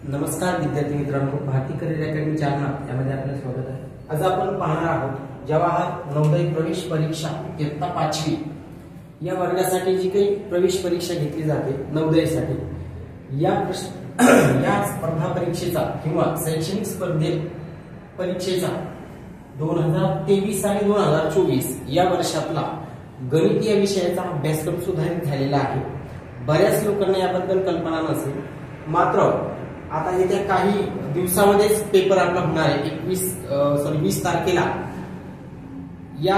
नमस्कार विद्यार्थी मित्रांनो, भारतीय करिअर अकॅडमी जालना यामध्ये आपलं स्वागत आहे। आज आपण पाहणार आहोत जवाहर नवोदय प्रवेश परीक्षा इयत्ता 5वी या वर्गासाठी जी काही प्रवेश परीक्षा घेतली जाते नवोदयसाठी या स्पर्धा परीक्षेचा किंवा शैक्षणिक परीक्षेचा 2023 आणि 2024 या वर्षातला गणित या विषयाचा अभ्यासक्रम सुधारित झालेला आहे। बऱ्याच लोकांना याबद्दल कल्पना नसेल, मात्र आता येत्या काही दिवसामध्येच पेपर आपला होणार आहे। 20 तारखेला या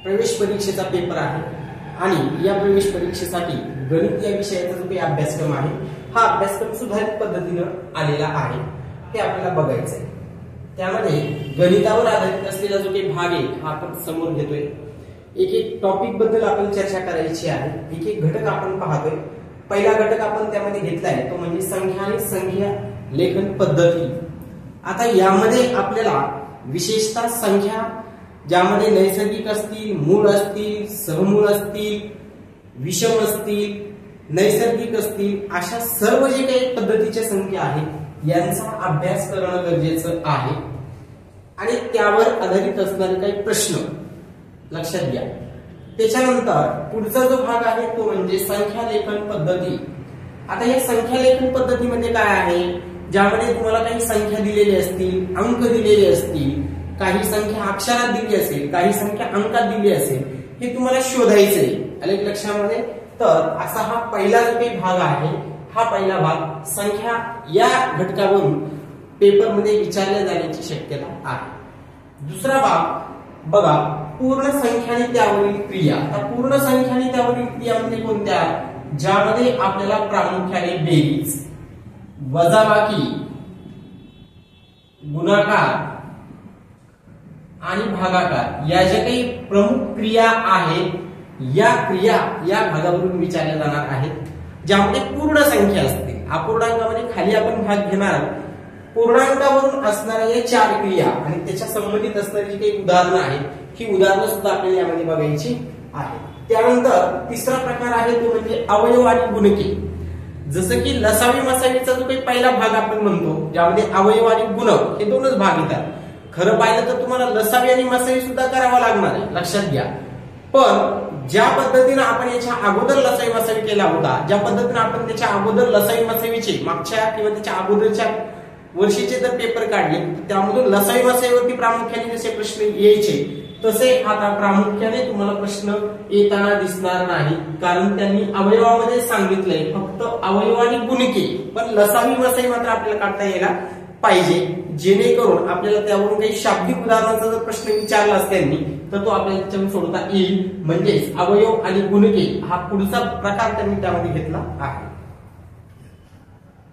प्रवेश परीक्षेचा पेपर आहे आणि या प्रवेश परीक्षेसाठी गणित या विषयाचा जो काही अभ्यासक्रम आहे हा अभ्यासक्रम सुधारित पद्धतीनं आलेला आहे, हे आपल्याला बघायचं आहे। त्यामध्ये गणितावर आधारित असलेला जो काही भाग आहे हा आपण समोर घेतोय। एक एक टॉपिक बद्दल आपण चर्चा करायची आहे, एक एक घटक आपण पाहतोय। पहिला घटक आपण त्यामध्ये घेतलाय तो म्हणजे संख्या आणि संख्या लेखन पद्धती। आता यामध्ये आपल्याला विशेषतः संख्या ज्यामध्ये नैसर्गिक असतील, मूळ असतील, सहमूळ असतील, विषम असतील, नैसर्गिक असतील, अशा सर्व जे काही पद्धतीच्या संख्या आहेत यांचा अभ्यास करणं गरजेचं आहे आणि त्यावर आधारित असणारे काही प्रश्न लक्षात घ्या। त्याच्यानंतर पुढचा जो भाग आहे तो म्हणजे संख्या लेखन पद्धती। आता या संख्या लेखन पद्धतीमध्ये काय आहे, ज्यामध्ये तुम्हाला काही संख्या दिलेली असतील, अंक दिलेले असतील, काही संख्या अक्षरात दिली असेल, काही संख्या अंकात दिली असेल, हे तुम्हाला शोधायचे आहे लक्षामध्ये। तर असा हा पहिला जो काही भाग आहे, हा पहिला भाग संख्या या घटकावरून पेपरमध्ये विचारल्या जाण्याची शक्यता आहे। दुसरा भाग बघा, पूर्ण संख्या आणि त्यावरील क्रिया। आता पूर्ण संख्या आणि त्यावरील क्रिया म्हणजे कोणत्या, ज्यामध्ये आपल्याला प्रामुख्याने बेरीज, वजाबाकी, गुणाकार आणि भागाकार या ज्या काही प्रमुख क्रिया आहेत, या क्रिया या भागावरून विचारल्या जाणार आहेत, ज्यामध्ये पूर्ण संख्या असते। अपूर्णांकामध्ये खाली आपण भाग घेणार पूर्णांकावरून असणाऱ्या या 4 क्रिया आणि त्याच्या संबंधित असणारी जी काही उदाहरणं आहेत, ही उदाहरणं सुद्धा आपल्याला यामध्ये बघायची आहेत। त्यानंतर तिसरा प्रकार आहे तो म्हणजे अवयव आणि गुणके। जसं की लसावी मसावीचा जो काही पहिला भाग आपण म्हणतो, ज्यामध्ये अवयव आणि गुणक हे दोनच भाग येतात। खरं पाहिलं तर तुम्हाला लसावी आणि मसावी सुद्धा करावा लागणार आहे, लक्षात घ्या। पण ज्या पद्धतीने आपण याच्या अगोदर लसावी मसावी केला होता, ज्या पद्धतीने आपण त्याच्या अगोदर लसावी मसावीचे मागच्या किंवा त्याच्या अगोदरच्या वर्षीचे जर पेपर काढले त्यामधून लसावी मसावीवरती प्रामुख्याने जसे प्रश्न यायचे तसे आता प्रामुख्याने तुम्हाला प्रश्न येताना दिसणार नाही, कारण त्यांनी अवयवामध्ये सांगितलंय फक्त अवयव आणि गुणके, पण लसावी मसावी मात्र आपल्याला काढता यायला पाहिजे, जेणेकरून आपल्याला त्यावरून काही शाब्दिक उदाहरणाचा जर प्रश्न विचारलाच त्यांनी तर तो आपल्याला त्याच्यावर सोडता येईल। म्हणजेच अवयव आणि गुणके हा पुढचा प्रकार त्यांनी त्यामध्ये घेतला आहे।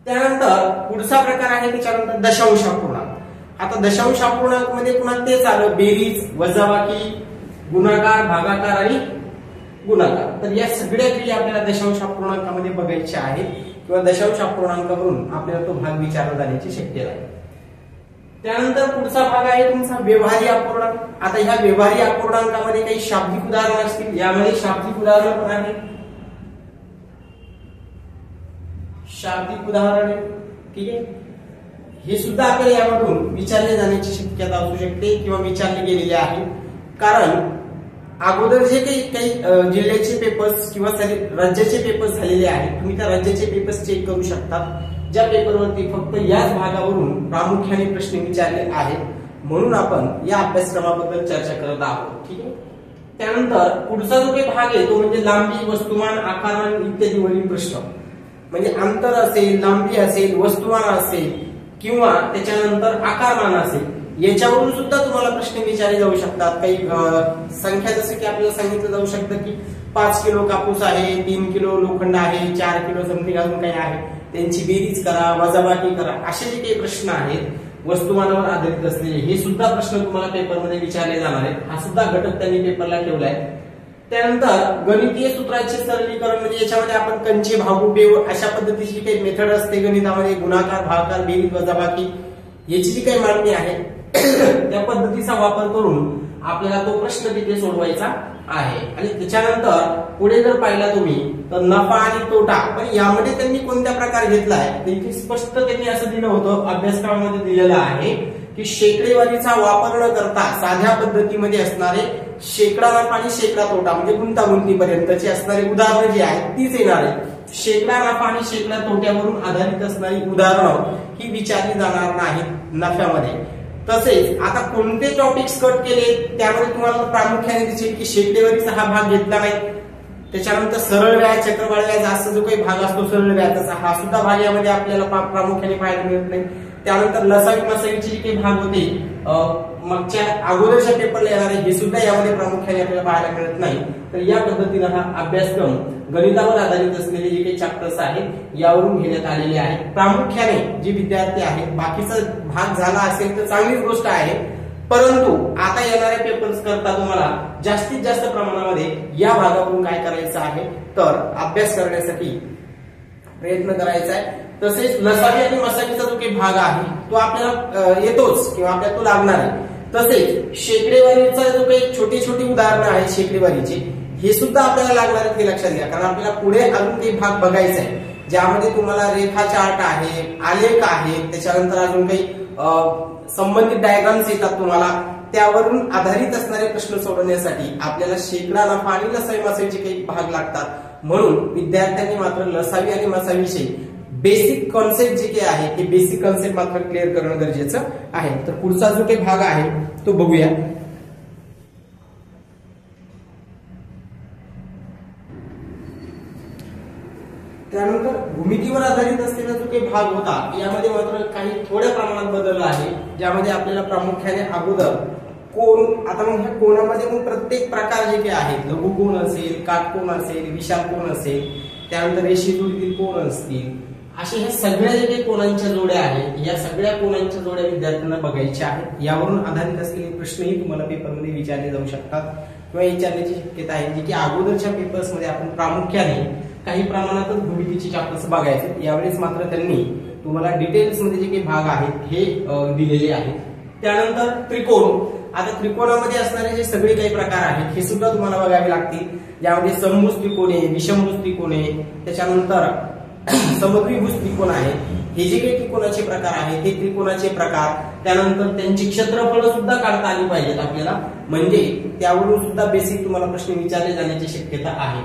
त्यानंतर पुढचा प्रकार आहे त्याच्यानंतर दशांश अपूर्णांक। आता दशांश अपूर्णांक मध्ये पुन्हा तेच आलं, बेरीज, वजाबाकी, गुणाकार, भागाकार आणि गुणाकार। तर या सगळ्या क्रिया आपल्याला दशांश अपूर्णांकामध्ये बघायच्या आहेत किंवा दशांश अपूर्णांकावरून आपल्याला तो भाग विचारला जाण्याची शक्यता आहे। त्यानंतर पुढचा भाग आहे तुमचा व्यवहारी अपूर्णांक। आता ह्या व्यवहारी अपूर्णांकामध्ये काही शाब्दिक उदाहरण असतील, यामध्ये शाब्दिक उदाहरण पण आहे, शाब्दिक उदाहरण, ठीक आहे। हे सुद्धा आपल्याला यामधून विचारले जाण्याची शक्यता असू शकते किंवा विचारले गेलेले आहे, कारण अगोदर जे काही जिल्ह्याचे पेपर्स किंवा राज्याचे पेपर्स झालेले आहेत, तुम्ही त्या राज्याचे पेपर्स चेक करू शकता, ज्या पेपरवरती फक्त याच भागावरून प्रामुख्याने प्रश्न विचारले आहेत, म्हणून आपण या अभ्यासक्रमाबद्दल चर्चा करत आहोत, ठीक आहे। त्यानंतर पुढचा जो काही भाग आहे तो म्हणजे लांबी, वस्तुमान, आकारमान इत्यादी वरील प्रश्न, म्हणजे अंतर असेल, लांबी असेल, वस्तुमान असेल किंवा त्याच्यानंतर आकारमान असेल, याच्यावरून सुद्धा तुम्हाला प्रश्न विचारले जाऊ शकतात। काही संख्या जसं की आपल्याला सांगितलं जाऊ शकतं की 5 किलो कापूस आहे, 3 किलो लोखंड आहे, 4 किलो समथिंग अजून काही आहे, त्यांची बेरीज करा, वजाबाकी करा, असे जे काही प्रश्न आहेत वस्तुमानावर आधारित असलेले, हे सुद्धा प्रश्न तुम्हाला पेपरमध्ये विचारले जाणार आहेत। हा सुद्धा घटक त्यांनी पेपरला ठेवलाय। त्यानंतर गणितीय सूत्राचे सरलीकरण, म्हणजे याच्यामध्ये आपण कंचे, भागू, बेव अशा पद्धतीची काही मेथड असते गणितामध्ये, गुणाकार, भागाकार, बेरीज, वजाबाकी याची जी काही मांडणी आहे त्या पद्धतीचा वापर करून आपल्याला तो प्रश्न तिथे सोडवायचा आहे. आणि त्याच्यानंतर पुढे जर पाहिला तुम्ही तर नफा आणि तोटा, पण यामध्ये त्यांनी कोणत्या प्रकार घेतलाय ते स्पष्ट त्यांनी असं दिलं होतं, अभ्यासक्रमामध्ये दिलेलं आहे की शेकडेवारीचा वापर न करता साध्या पद्धतीमध्ये असणारे शेकडा नफा आणि शेकडा तोटा म्हणजे गुंतागुंतीपर्यंतची असणारी उदाहरणं जी आहेत तीच येणार आहेत. शेकडा नफा आणि शेकडा तोट्यावरून आधारित असणारी उदाहरणं ही विचारली जाणार नाहीत नफ्यामध्ये. तसेच आता कोणते टॉपिक्स कट केले त्यामध्ये तुम्हाला प्रामुख्याने दिसेल की शेकडेवारीचा हा भाग घेतला नाही. त्याच्यानंतर सरळ व्याज, चक्रवाढ व्याज असा जो काही भाग असतो सरळ व्याजाचा हा सुद्धा भाग यामध्ये आपल्याला प्रामुख्याने पाहायला मिळत नाही. त्यानंतर लसावी मसावीचे जे काही भाग होते मागच्या अगोदरच्या पेपरला येणारे हे सुद्धा यामध्ये प्रामुख्याने आपल्याला पाहायला मिळत नाही. तर या पद्धतीने हा अभ्यासक्रम गणितावर आधारित असलेले जे काही चॅप्टर्स आहेत यावरून घेण्यात आलेले आहेत. प्रामुख्याने जे विद्यार्थी आहेत बाकीचा भाग झाला असेल तर चांगलीच गोष्ट आहे, परंतु आता येणाऱ्या पेपर्स करता तुम्हाला जास्तीत जास्त प्रमाणामध्ये या भागावरून काय करायचं आहे तर अभ्यास करण्यासाठी प्रयत्न करायचा आहे. तसेच लसावी आणि मसावीचा जो काही भाग आहे तो आपल्याला येतोच किंवा आपल्याला तो लागणार आहे. तसेच शेकडेवारीचा जो काही छोटी छोटी उदाहरणं आहेत शेकडेवारीची हे सुद्धा आपल्याला लागणार आहेत हे लक्षात घ्या, कारण आपल्याला पुढे अजून काही भाग बघायचा आहे ज्यामध्ये तुम्हाला रेखा चार्ट आहे, आलेख आहे, त्याच्यानंतर अजून काही संबंधित डायग्राम्स येतात तुम्हाला, त्यावरून आधारित असणारे प्रश्न सोडवण्यासाठी आपल्याला शेकडा नफा आणि लसावी मसावीचे काही भाग लागतात. म्हणून विद्यार्थ्यांनी मात्र लसावी आणि मसावीचे बेसिक कॉन्सेप्ट जे काही आहे ते बेसिक कॉन्सेप्ट मात्र क्लिअर करणं गरजेचं आहे. तर पुढचा जो काही भाग आहे तो बघूया. त्यानंतर भूमितीवर आधारित असलेला जो काही भाग होता यामध्ये मात्र काही थोड्या प्रमाणात बदल आहे, ज्यामध्ये आपल्याला प्रामुख्याने अगोदर कोण, आता मग ह्या कोणामध्ये मग प्रत्येक प्रकार जे काही आहेत, लघुकोन असेल, काटकोन असेल, विशाल कोन असेल, त्यानंतर रेषेजुळीतील कोन असतील, असे ह्या सगळ्या जे काही कोणांच्या जोड्या आहेत या सगळ्या कोणांच्या जोड्या विद्यार्थ्यांना बघायच्या आहेत. यावरून आधारित असलेले प्रश्नही तुम्हाला पेपरमध्ये विचारले जाऊ शकतात किंवा विचारण्याची शक्यता आहे, जी की अगोदरच्या पेपर्समध्ये आपण प्रामुख्याने काही प्रमाणातच भूमितीचे चॅप्टर्स बघायचे. यावेळेस मात्र त्यांनी तुम्हाला डिटेल्स मध्ये जे काही भाग आहेत हे दिलेले आहेत. त्यानंतर त्रिकोण, आता त्रिकोणामध्ये असणारे जे सगळे काही प्रकार आहेत हे सुद्धा तुम्हाला बघावे लागतील, ज्यामध्ये समभुज त्रिकोणे, विषमभुज त्रिकोणे, त्याच्यानंतर समद्विभुज त्रिकोण आहे, हे जे काही त्रिकोणाचे प्रकार आहेत हे त्रिकोणाचे प्रकार, त्यानंतर त्यांची क्षेत्रफळ सुद्धा काढता आली पाहिजेत आपल्याला, म्हणजे त्यावरून सुद्धा बेसिक तुम्हाला प्रश्न विचारले जाण्याची शक्यता आहे.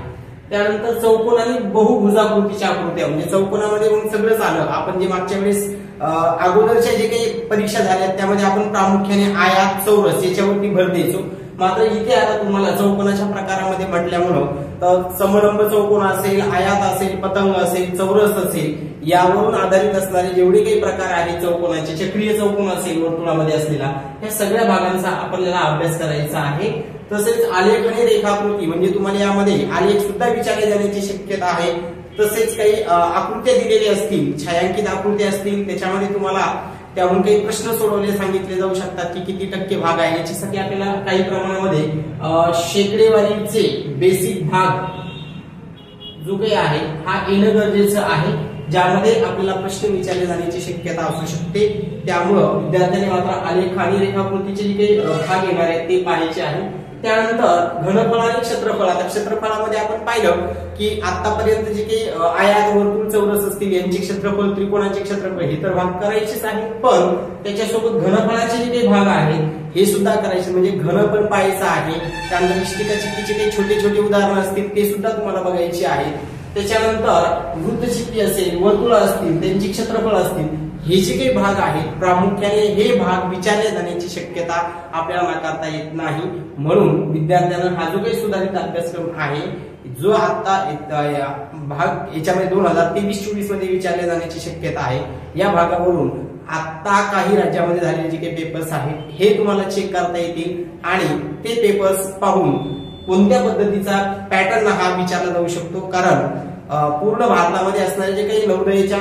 त्यानंतर चौकोन आणि बहुभुजाकृतीच्या आकृत्या, म्हणजे चौकोनामध्ये मग सगळंच आलं. आपण जे मागच्या वेळेस अगोदरच्या जे काही परीक्षा झाल्या त्यामध्ये आपण प्रामुख्याने आयात, चौरस याच्यावरती भर द्यायचो, मात्र इथे आता तुम्हाला चौकोनाच्या प्रकारामध्ये म्हटल्यामुळं तर समलंब चौकोन असेल, आयात असेल, पतंग असेल, चौरस असेल, यावरून आधारित असणारे जेवढे काही प्रकार आहेत चौकोनाचे, चक्रीय चौकोन असेल वर्तुळामध्ये असलेला, या सगळ्या भागांचा आपल्याला अभ्यास करायचा आहे. तसेच आलेख आणि रेखाकृती, म्हणजे तुम्हाला यामध्ये आलेख सुद्धा विचारले जाण्याची शक्यता आहे. तसेच काही आकृत्या दिलेल्या असतील, छायांकित आकृत्या असतील, त्याच्यामध्ये तुम्हाला त्यावरून काही प्रश्न सोडवले सांगितले जाऊ शकतात की किती टक्के भाग आहे. याच्यासाठी आपल्याला काही प्रमाणामध्ये शेकडेवारीचे बेसिक भाग जो काही आहे हा येणं गरजेचं आहे, ज्यामध्ये आपल्याला प्रश्न विचारले जाण्याची शक्यता असू शकते. त्यामुळं विद्यार्थ्यांनी मात्र आलेख आणि रेखाकृतीचे जे काही भाग येणार आहेत ते पाहायचे आहे. त्यानंतर घनफळ आणि क्षेत्रफळ, आता क्षेत्रफळामध्ये आपण पाहिलं की आतापर्यंत जे काही आयात, वर्तुळ, चौरस असतील यांचे क्षेत्रफळ, त्रिकोणाचे क्षेत्रफळ हे तर भाग करायचेच आहे, पण त्याच्यासोबत घनफळाचे जे काही भाग आहेत हे सुद्धा करायचे, म्हणजे घन पण पाहायचं आहे. त्यानंतर इष्टिकाचित्तीचे काही छोटे छोटे उदाहरण असतील ते सुद्धा तुम्हाला बघायचे आहेत. त्याच्यानंतर वृत्तचित्ती असेल, वर्तुळ असतील, त्यांची क्षेत्रफळ असतील, हे जे काही भाग आहेत प्रामुख्याने हे भाग विचारले जाण्याची शक्यता आपल्याला नाकारता येत नाही. म्हणून विद्यार्थ्यांना हा जो काही सुधारित अभ्यासक्रम आहे जो आता भाग याच्यामध्ये 2023-24 मध्ये विचारले जाण्याची शक्यता आहे, या भागावरून आता काही राज्यामध्ये झालेले जे काही पेपर्स आहेत हे तुम्हाला चेक करता येतील आणि ते पेपर्स पाहून कोणत्या पद्धतीचा पॅटर्न हा विचारला जाऊ शकतो. कारण पूर्ण भारतामध्ये असणारे जे काही नवोदयच्या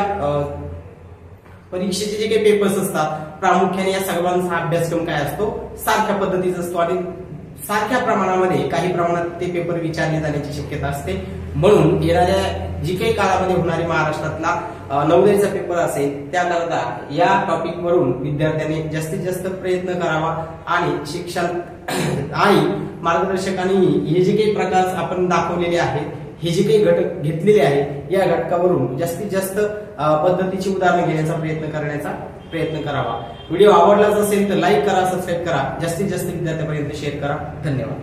परीक्षेचे जे काही पेपर्स असतात प्रामुख्याने या सर्वांचा अभ्यासक्रम काय असतो, सारख्या पद्धतीचा असतो आणि सारख्या प्रमाणामध्ये काही प्रमाणात ते पेपर विचारले जाण्याची शक्यता असते. म्हणून येणाऱ्या जी काही काळामध्ये होणारी महाराष्ट्रातला नवोदयचा पेपर असेल त्याकरता या टॉपिक वरून विद्यार्थ्यांनी जास्तीत जास्त प्रयत्न करावा आणि शिक्षण आणि मार्गदर्शकांनी हे जे काही प्रकार आपण दाखवलेले आहेत, हे जे काही घटक घेतलेले आहे, या घटकावरून जास्तीत जास्त पद्धतीची उदाहरणं घेण्याचा प्रयत्न करावा. व्हिडिओ आवडलाच असेल तर लाईक करा, सबस्क्राईब करा, जास्तीत जास्त विद्यार्थ्यांपर्यंत शेअर करा. धन्यवाद.